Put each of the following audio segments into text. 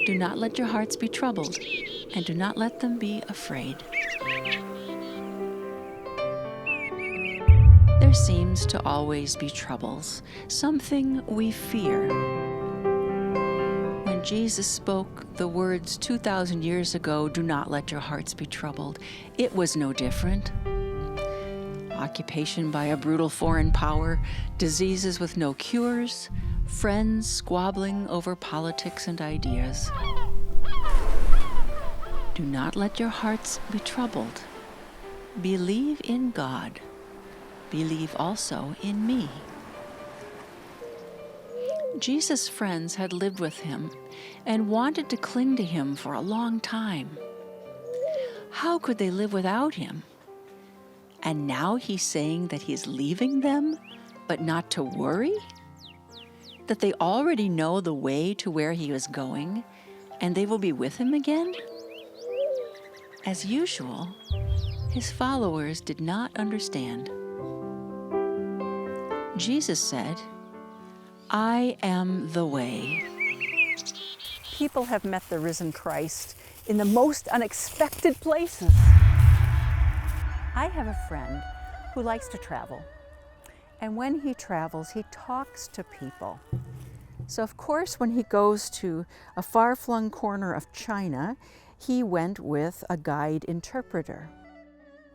Do not let your hearts be troubled, and do not let them be afraid. There seems to always be troubles, something we fear. When Jesus spoke the words 2,000 years ago, "Do not let your hearts be troubled," it was no different. Occupation by a brutal foreign power, diseases with no cures, friends squabbling over politics and ideas. Do not let your hearts be troubled. Believe in God. Believe also in me. Jesus' friends had lived with him and wanted to cling to him for a long time. How could they live without him? And now he's saying that he's leaving them, but not to worry? That they already know the way to where he is going, and they will be with him again? As usual, his followers did not understand. Jesus said, "I am the way." People have met the risen Christ in the most unexpected places. I have a friend who likes to travel. And when he travels, he talks to people. So of course, when he goes to a far-flung corner of China, he went with a guide interpreter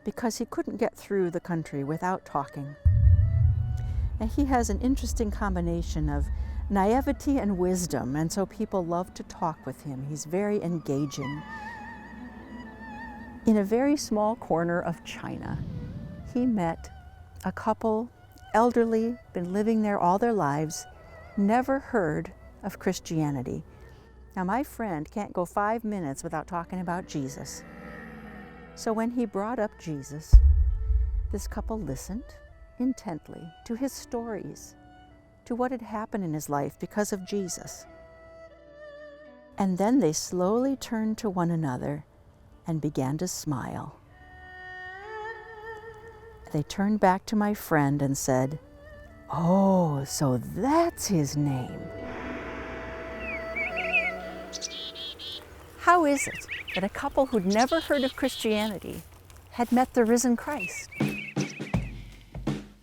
because he couldn't get through the country without talking. And he has an interesting combination of naivety and wisdom, and so people love to talk with him. He's very engaging. In a very small corner of China, he met a couple, elderly, been living there all their lives, never heard of Christianity. Now my friend can't go 5 minutes without talking about Jesus. So when he brought up Jesus, this couple listened intently to his stories, to what had happened in his life because of Jesus. And then they slowly turned to one another and began to smile. They turned back to my friend and said, "Oh, so that's his name." How is it that a couple who'd never heard of Christianity had met the risen Christ?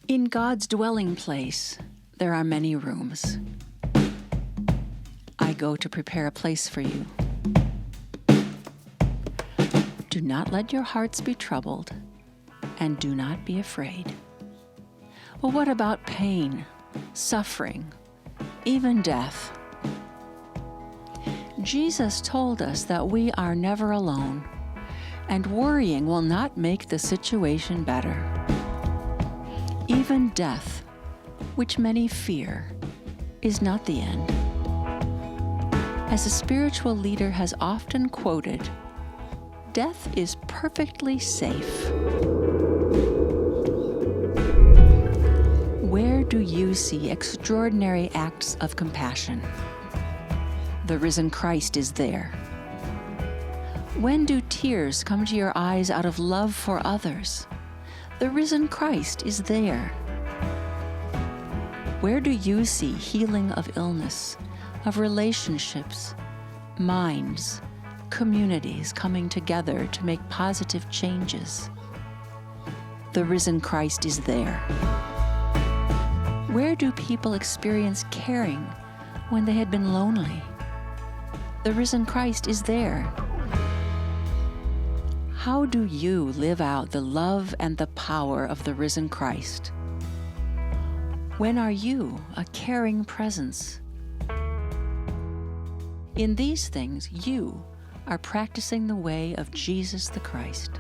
In God's dwelling place, there are many rooms. I go to prepare a place for you. Do not let your hearts be troubled, and do not be afraid. Well, what about pain, suffering, even death? Jesus told us that we are never alone, and worrying will not make the situation better. Even death, which many fear, is not the end. As a spiritual leader has often quoted, death is perfectly safe. Where do you see extraordinary acts of compassion? The risen Christ is there. When do tears come to your eyes out of love for others? The risen Christ is there. Where do you see healing of illness, of relationships, minds, communities coming together to make positive changes? The risen Christ is there. Where do people experience caring when they had been lonely? The risen Christ is there. How do you live out the love and the power of the risen Christ? When are you a caring presence? In these things, you are practicing the way of Jesus the Christ.